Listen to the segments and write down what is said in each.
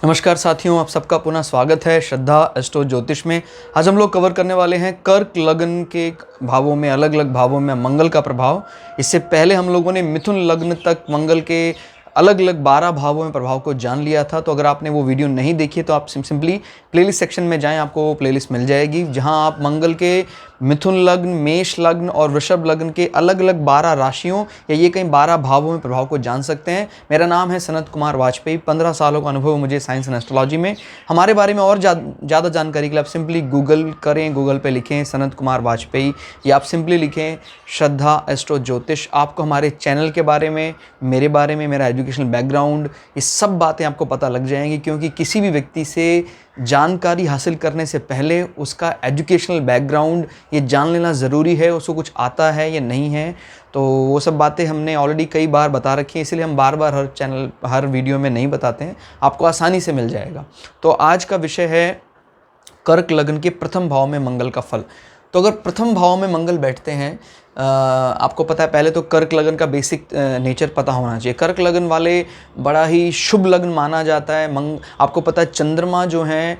नमस्कार साथियों, आप सबका पुनः स्वागत है श्रद्धा एस्ट्रो ज्योतिष में। आज हम लोग कवर करने वाले हैं कर्क लग्न के भावों में, अलग अलग भावों में मंगल का प्रभाव। इससे पहले हम लोगों ने मिथुन लग्न तक मंगल के अलग अलग 12 भावों में प्रभाव को जान लिया था। तो अगर आपने वो वीडियो नहीं देखी है तो आप सिंपली प्लेलिस्ट सेक्शन में जाएं, आपको वो प्लेलिस्ट मिल जाएगी, जहां आप मंगल के मिथुन लग्न, मेष लग्न और वृषभ लग्न के अलग अलग 12 राशियों या ये कहीं 12 भावों में प्रभाव को जान सकते हैं। मेरा नाम है सनत कुमार वाजपेयी। 15 सालों का अनुभव मुझे साइंस एंड एस्ट्रोलॉजी में। हमारे बारे में और ज़्यादा जानकारी के लिए आप सिंपली गूगल करें, गूगल पे लिखें सनत कुमार वाजपेयी या आप सिंपली लिखें श्रद्धा एस्ट्रो ज्योतिष। आपको हमारे चैनल के बारे में, मेरे बारे में, मेरा एजुकेशनल बैकग्राउंड, ये सब बातें आपको पता लग जाएंगी। क्योंकि किसी भी व्यक्ति से जानकारी हासिल करने से पहले उसका एजुकेशनल बैकग्राउंड ये जान लेना ज़रूरी है, उसको कुछ आता है या नहीं है। तो वो सब बातें हमने ऑलरेडी कई बार बता रखी हैं, इसलिए हम बार बार हर चैनल, हर वीडियो में नहीं बताते हैं, आपको आसानी से मिल जाएगा। तो आज का विषय है कर्क लग्न के प्रथम भाव में मंगल का फल। तो अगर प्रथम भाव में मंगल बैठते हैं, आपको पता है, पहले तो कर्क लग्न का बेसिक नेचर पता होना चाहिए। कर्क लग्न वाले बड़ा ही शुभ लग्न माना जाता है। आपको पता है चंद्रमा जो हैं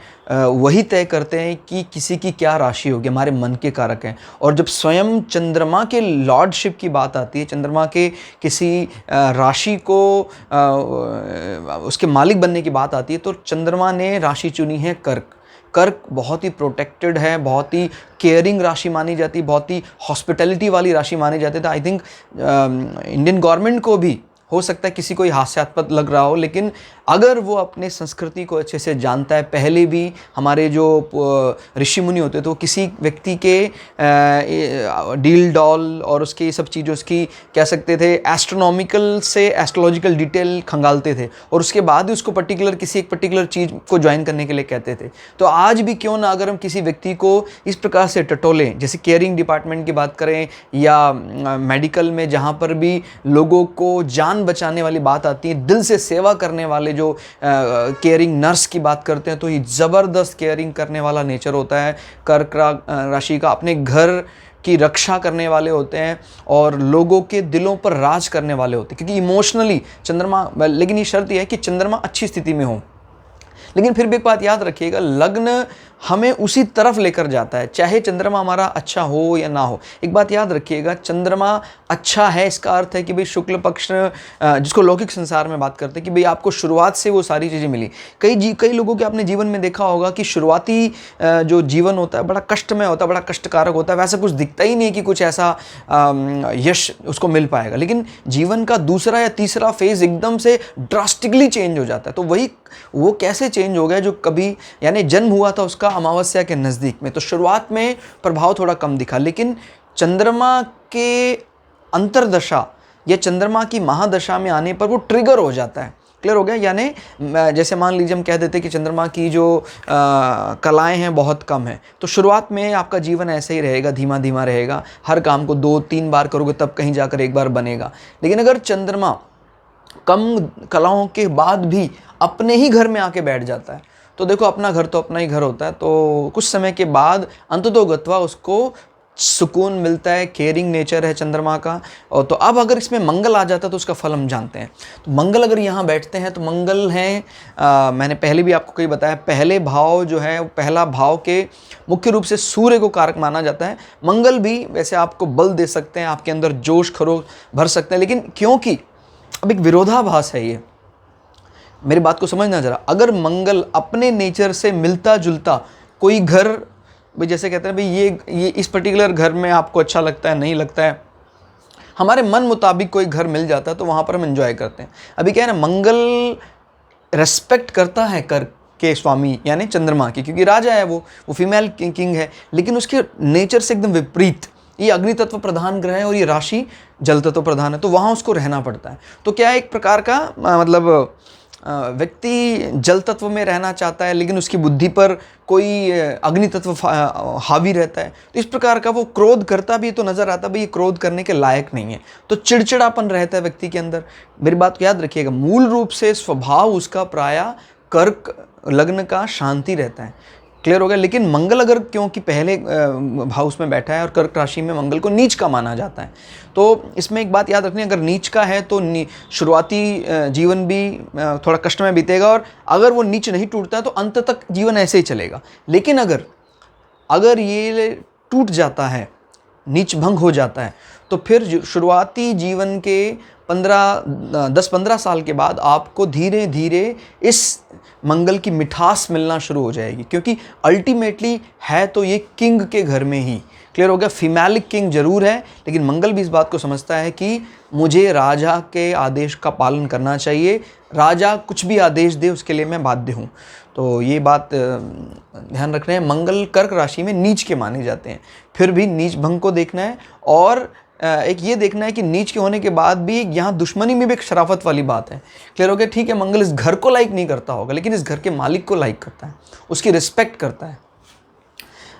वही तय करते हैं कि किसी की क्या राशि होगी, हमारे मन के कारक हैं। और जब स्वयं चंद्रमा के लॉर्डशिप की बात आती है, चंद्रमा के किसी राशि को उसके मालिक बनने की बात आती है, तो चंद्रमा ने राशि चुनी है कर्क। कर्क बहुत ही प्रोटेक्टेड है, बहुत ही केयरिंग राशि मानी जाती है, बहुत ही हॉस्पिटैलिटी वाली राशि मानी जाती है। तो आई थिंक इंडियन गवर्नमेंट को भी हो सकता है किसी को हास्यास्पद लग रहा हो, लेकिन अगर वो अपने संस्कृति को अच्छे से जानता है, पहले भी हमारे जो ऋषि मुनि होते तो किसी व्यक्ति के डील डॉल और उसके सब चीज़ों, उसकी कह सकते थे एस्ट्रोनॉमिकल से एस्ट्रोलॉजिकल डिटेल खंगालते थे और उसके बाद ही उसको पर्टिकुलर किसी एक पर्टिकुलर चीज़ को ज्वाइन करने के लिए कहते थे। तो आज भी क्यों ना अगर हम किसी व्यक्ति को इस प्रकार से टटोलें, जैसे केयरिंग डिपार्टमेंट की बात करें या मेडिकल में जहाँ पर भी लोगों को जान बचाने वाली बात आती है, दिल से सेवा करने वाले जो केयरिंग नर्स की बात करते हैं, तो ये ज़बरदस्त केयरिंग करने वाला नेचर होता है कर्क राशि का। अपने घर की रक्षा करने वाले होते हैं और लोगों के दिलों पर राज करने वाले होते हैं, क्योंकि इमोशनली चंद्रमा, लेकिन ये शर्त यह है कि चंद्रमा अच्छी स्थिति में हो। लेकिन फिर भी एक बात याद रखिएगा, लग्न हमें उसी तरफ लेकर जाता है, चाहे चंद्रमा हमारा अच्छा हो या ना हो। एक बात याद रखिएगा, चंद्रमा अच्छा है इसका अर्थ है कि भाई शुक्ल पक्ष, जिसको लौकिक संसार में बात करते हैं कि भाई आपको शुरुआत से वो सारी चीज़ें मिली। कई लोगों के आपने जीवन में देखा होगा कि शुरुआती जो जीवन होता है बड़ा कष्टमय होता है, बड़ा कष्टकारक होता है, वैसा कुछ दिखता ही नहीं है कि कुछ ऐसा यश उसको मिल पाएगा। लेकिन जीवन का दूसरा या तीसरा फेज एकदम से ड्रास्टिकली चेंज हो जाता है। तो वो कैसे चेंज हो गया, जो कभी यानी जन्म हुआ था उसका अमावस्या के नज़दीक में, तो शुरुआत में प्रभाव थोड़ा कम दिखा, लेकिन चंद्रमा के अंतर्दशा या चंद्रमा की महादशा में आने पर वो ट्रिगर हो जाता है। क्लियर हो गया? यानी जैसे मान लीजिए हम कह देते कि चंद्रमा की जो कलाएं हैं बहुत कम है, तो शुरुआत में आपका जीवन ऐसे ही रहेगा, धीमा धीमा रहेगा, हर काम को 2-3 बार करोगे तब कहीं जाकर एक बार बनेगा। लेकिन अगर चंद्रमा कम कलाओं के बाद भी अपने ही घर में आके बैठ जाता है, तो देखो अपना घर तो अपना ही घर होता है, तो कुछ समय के बाद अंततोगत्वा उसको सुकून मिलता है। केयरिंग नेचर है चंद्रमा का। और तो अब अगर इसमें मंगल आ जाता है तो उसका फल हम जानते हैं। तो मंगल अगर यहाँ बैठते हैं तो मंगल हैं, मैंने पहले भी आपको कई बताया, पहले भाव जो है, पहला भाव के मुख्य रूप से सूर्य को कारक माना जाता है। मंगल भी वैसे आपको बल दे सकते हैं, आपके अंदर जोश खरोश भर सकते हैं, लेकिन क्योंकि अब एक विरोधाभास है, ये मेरी बात को समझना जरा। अगर मंगल अपने नेचर से मिलता जुलता कोई घर, भाई जैसे कहते हैं भाई ये इस पर्टिकुलर घर में आपको अच्छा लगता है, नहीं लगता है, हमारे मन मुताबिक कोई घर मिल जाता है तो वहाँ पर हम एंजॉय करते हैं। अभी क्या है ना, मंगल रेस्पेक्ट करता है कर्क के स्वामी यानी चंद्रमा की, क्योंकि राजा है वो फीमेल किंग है, लेकिन उसके नेचर से एकदम विपरीत। ये अग्नि तत्व प्रधान ग्रह है और ये राशि जल तत्व प्रधान है, तो वहाँ उसको रहना पड़ता है। तो क्या है, एक प्रकार का मतलब व्यक्ति जल तत्व में रहना चाहता है, लेकिन उसकी बुद्धि पर कोई अग्नि तत्व हावी रहता है, तो इस प्रकार का वो क्रोध करता भी तो नजर आता है, भाई ये क्रोध करने के लायक नहीं है, तो चिड़चिड़ापन रहता है व्यक्ति के अंदर। मेरी बात को याद रखिएगा, मूल रूप से स्वभाव उसका प्रायः कर्क लग्न का शांति रहता है। क्लियर हो गया। लेकिन मंगल अगर क्योंकि पहले हाउस में बैठा है और कर्क राशि में मंगल को नीच का माना जाता है, तो इसमें एक बात याद रखनी है, अगर नीच का है तो शुरुआती जीवन भी थोड़ा कष्ट में बीतेगा, और अगर वो नीच नहीं टूटता है तो अंत तक जीवन ऐसे ही चलेगा। लेकिन अगर ये टूट जाता है, नीच भंग हो जाता है, तो फिर शुरुआती जीवन के 10-15 साल के बाद आपको धीरे धीरे इस मंगल की मिठास मिलना शुरू हो जाएगी, क्योंकि अल्टीमेटली है तो ये किंग के घर में ही। क्लियर हो गया। फीमेलिक किंग जरूर है, लेकिन मंगल भी इस बात को समझता है कि मुझे राजा के आदेश का पालन करना चाहिए, राजा कुछ भी आदेश दे उसके लिए मैं बाध्य हूँ। तो ये बात ध्यान रखना है। मंगल कर्क राशि में नीच के माने जाते हैं, फिर भी नीच भंग को देखना है, और एक ये देखना है कि नीच के होने के बाद भी यहाँ दुश्मनी में भी एक शराफत वाली बात है। क्लियर हो गया। ठीक है, मंगल इस घर को लाइक नहीं करता होगा, लेकिन इस घर के मालिक को लाइक करता है, उसकी रिस्पेक्ट करता है।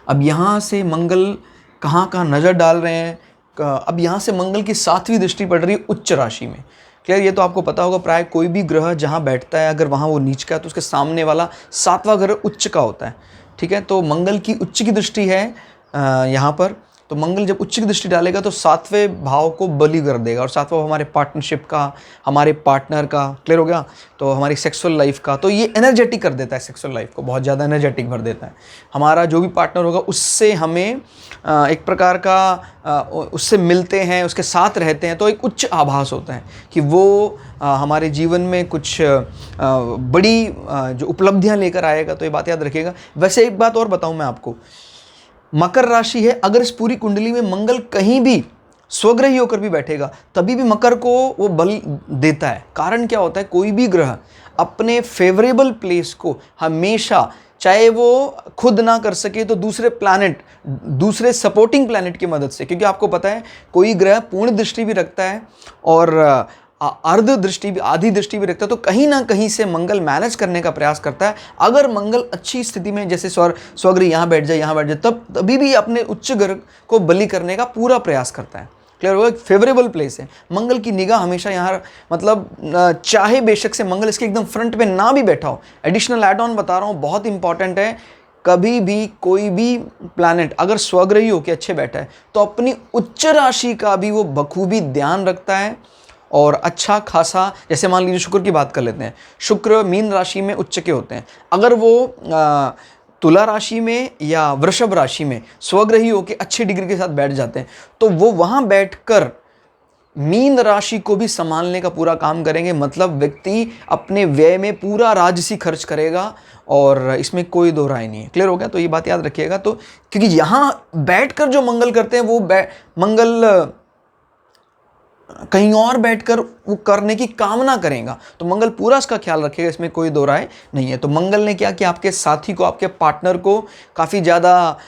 अब यहाँ से मंगल कहाँ कहाँ नज़र डाल रहे हैं, अब यहाँ से मंगल की 7वीं दृष्टि पड़ रही है उच्च राशि में। क्लियर, ये तो आपको पता होगा, प्राय कोई भी ग्रह जहाँ बैठता है अगर वहाँ वो नीच का है तो उसके सामने वाला 7वां ग्रह उच्च का होता है। ठीक है, तो मंगल की उच्च की दृष्टि है यहाँ पर, तो मंगल जब उच्च की दृष्टि डालेगा तो 7वें भाव को बलि कर देगा, और 7वां भाव हमारे पार्टनरशिप का, हमारे पार्टनर का, क्लियर हो गया, तो हमारी सेक्सुअल लाइफ का, तो ये एनर्जेटिक कर देता है, सेक्सुअल लाइफ को बहुत ज़्यादा एनर्जेटिक भर देता है। हमारा जो भी पार्टनर होगा उससे हमें एक प्रकार का उससे मिलते हैं, उसके साथ रहते हैं, तो एक उच्च आभास होता है कि वो हमारे जीवन में कुछ बड़ी जो उपलब्धियाँ लेकर आएगा। तो ये बात याद रखिएगा। वैसे एक बात और बताऊँ मैं आपको, मकर राशि है, अगर इस पूरी कुंडली में मंगल कहीं भी स्वग्रही होकर भी बैठेगा तभी भी मकर को वो बल देता है। कारण क्या होता है, कोई भी ग्रह अपने फेवरेबल प्लेस को हमेशा, चाहे वो खुद ना कर सके तो दूसरे प्लैनेट, दूसरे सपोर्टिंग प्लैनेट की मदद से, क्योंकि आपको पता है कोई ग्रह पूर्ण दृष्टि भी रखता है और अर्ध दृष्टि भी, आधी दृष्टि भी रखता है, तो कहीं ना कहीं से मंगल मैनेज करने का प्रयास करता है। अगर मंगल अच्छी स्थिति में, जैसे स्वग्रह यहाँ बैठ जाए, तभी भी अपने उच्च ग्रह को बलि करने का पूरा प्रयास करता है। क्लियर होगा। फेवरेबल प्लेस है, मंगल की निगाह हमेशा यहाँ, मतलब चाहे बेशक से मंगल इसके एकदम फ्रंट पे ना भी बैठा हो, एडिशनल एड ऑन बता रहा हूँ, बहुत इंपॉर्टेंट है, कभी भी कोई भी प्लैनेट अगर स्वग्रही होकर अच्छे बैठा है तो अपनी उच्च राशि का भी वो बखूबी ध्यान रखता है, और अच्छा खासा, जैसे मान लीजिए शुक्र की बात कर लेते हैं, शुक्र मीन राशि में उच्च के होते हैं, अगर वो तुला राशि में या वृषभ राशि में स्वग्रही होकर अच्छे डिग्री के साथ बैठ जाते हैं तो वो वहाँ बैठकर मीन राशि को भी संभालने का पूरा काम करेंगे। मतलब व्यक्ति अपने व्यय में पूरा राजसी खर्च करेगा, और इसमें कोई दो राय नहीं है। क्लियर हो गया। तो ये बात याद रखिएगा। तो क्योंकि यहाँ बैठकर जो मंगल करते हैं वो मंगल कहीं और बैठकर वो करने की कामना करेगा, तो मंगल पूरा इसका ख्याल रखेगा, इसमें कोई दो राय नहीं है। तो मंगल ने क्या कि आपके साथी को, आपके पार्टनर को काफ़ी ज़्यादा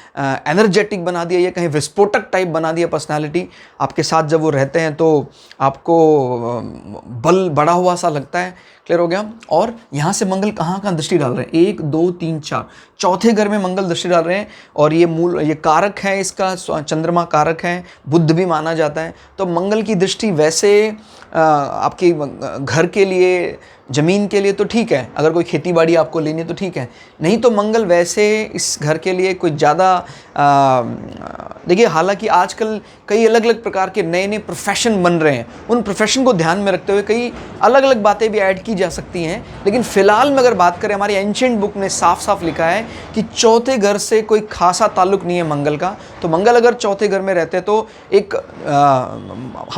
एनर्जेटिक बना दिया, ये कहीं विस्फोटक टाइप बना दिया पर्सनालिटी। आपके साथ जब वो रहते हैं तो आपको बल बढ़ा हुआ सा लगता है। क्लियर हो गया। और यहाँ से मंगल कहाँ कहाँ दृष्टि डाल रहे हैं, 1 2 3 4, चौथे घर में मंगल दृष्टि डाल रहे हैं, और ये कारक है, इसका चंद्रमा कारक है, बुध भी माना जाता है। तो मंगल की दृष्टि वैसे आपके घर के लिए, ज़मीन के लिए तो ठीक है, अगर कोई खेती बाड़ी आपको लेनी है तो ठीक है, नहीं तो मंगल वैसे इस घर के लिए कोई ज़्यादा देखिए, हालांकि आजकल कई अलग अलग प्रकार के नए नए प्रोफेशन बन रहे हैं, उन प्रोफेशन को ध्यान में रखते हुए कई अलग अलग बातें भी ऐड की जा सकती हैं, लेकिन फ़िलहाल में अगर बात करें, हमारी एंशिएंट बुक ने साफ साफ लिखा है कि चौथे घर से कोई खासा ताल्लुक नहीं है मंगल का। तो मंगल अगर चौथे घर में रहते तो एक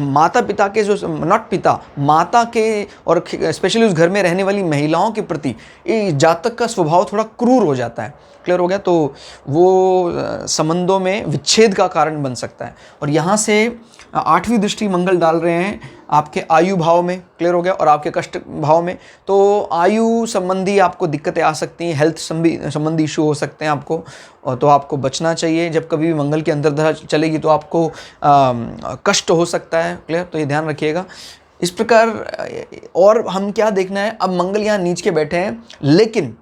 माता पिता के, जो नॉट पिता, माता के और स्पेशली उस घर में रहने वाली महिलाओं के प्रति जातक का स्वभाव थोड़ा क्रूर हो जाता है। क्लियर हो गया। तो वो संबंधों में विच्छेद का कारण बन सकता है। और यहाँ से 8वीं दृष्टि मंगल डाल रहे हैं आपके आयु भाव में। क्लियर हो गया। और आपके कष्ट भाव में, तो आयु संबंधी आपको दिक्कतें आ सकती हैं, हेल्थ संबंधी इशू हो सकते हैं आपको, और तो आपको बचना चाहिए। जब कभी भी मंगल की अंतर्दशा चलेगी तो आपको कष्ट हो सकता है। क्लियर, तो ये ध्यान रखिएगा। इस प्रकार, और हम क्या देखना है, अब मंगल यहाँ नीच के बैठे हैं, लेकिन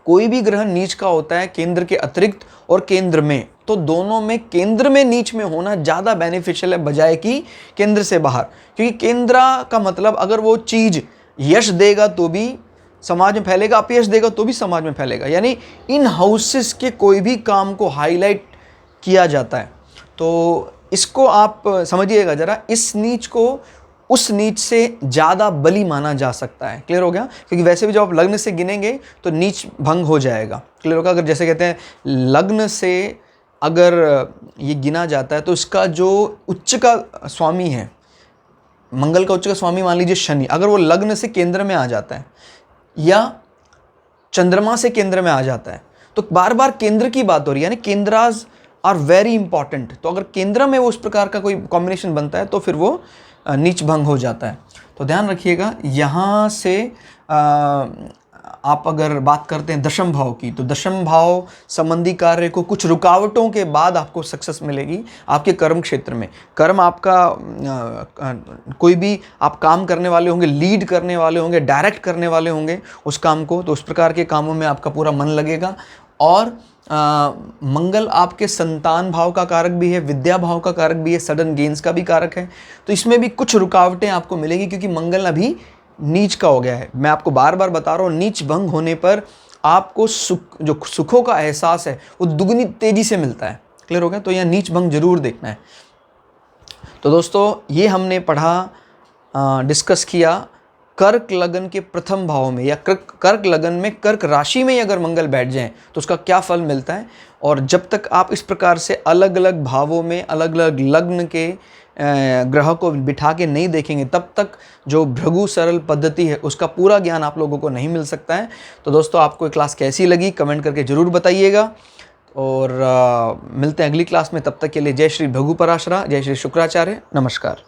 कोई भी ग्रह नीच का होता है केंद्र के अतिरिक्त और केंद्र में, तो दोनों में केंद्र में नीच में होना ज़्यादा बेनिफिशियल है बजाय कि केंद्र से बाहर। क्योंकि केंद्र का मतलब, अगर वो चीज़ यश देगा तो भी समाज में फैलेगा, अपयश देगा तो भी समाज में फैलेगा। यानी इन हाउसेस के कोई भी काम को हाईलाइट किया जाता है। तो इसको आप समझिएगा ज़रा, इस नीच को उस नीच से ज़्यादा बली माना जा सकता है। क्लियर हो गया? क्योंकि वैसे भी जब आप लग्न से गिनेंगे तो नीच भंग हो जाएगा। क्लियर होगा? अगर जैसे कहते हैं लग्न से अगर ये गिना जाता है तो इसका जो उच्च का स्वामी है, मंगल का उच्च का स्वामी मान लीजिए शनि, अगर वो लग्न से केंद्र में आ जाता है या चंद्रमा से केंद्र में आ जाता है, तो बार बार केंद्र की बात हो रही है, यानी केंद्राज आर वेरी इंपॉर्टेंट। तो अगर केंद्र में वो उस प्रकार का कोई कॉम्बिनेशन बनता है तो फिर वो नीच भंग हो जाता है। तो ध्यान रखिएगा, यहाँ से आप अगर बात करते हैं दशम भाव की, तो दशम भाव संबंधी कार्य को कुछ रुकावटों के बाद आपको सक्सेस मिलेगी आपके कर्म क्षेत्र में। कर्म आपका कोई भी आप काम करने वाले होंगे, लीड करने वाले होंगे, डायरेक्ट करने वाले होंगे उस काम को, तो उस प्रकार के कामों में आपका पूरा मन लगेगा। और मंगल आपके संतान भाव का कारक भी है, विद्या भाव का कारक भी है, सडन गेन्स का भी कारक है। तो इसमें भी कुछ रुकावटें आपको मिलेगी क्योंकि मंगल अभी नीच का हो गया है। मैं आपको बार बार बता रहा हूँ, नीच भंग होने पर आपको जो सुखों का एहसास है वो दुगनी तेजी से मिलता है। क्लियर हो गया? तो यहाँ नीच भंग जरूर देखना है। तो दोस्तों ये हमने पढ़ा, डिस्कस किया कर्क लगन के प्रथम भाव में या कर्क लगन में कर्क राशि में अगर मंगल बैठ जाए तो उसका क्या फल मिलता है। और जब तक आप इस प्रकार से अलग अलग भावों में अलग अलग लग्न के ग्रह को बिठा के नहीं देखेंगे, तब तक जो भृगु सरल पद्धति है उसका पूरा ज्ञान आप लोगों को नहीं मिल सकता है। तो दोस्तों आपको ये क्लास कैसी लगी कमेंट करके ज़रूर बताइएगा। और मिलते हैं अगली क्लास में, तब तक के लिए जय श्री भृगु पराशरा, जय श्री शुक्राचार्य, नमस्कार।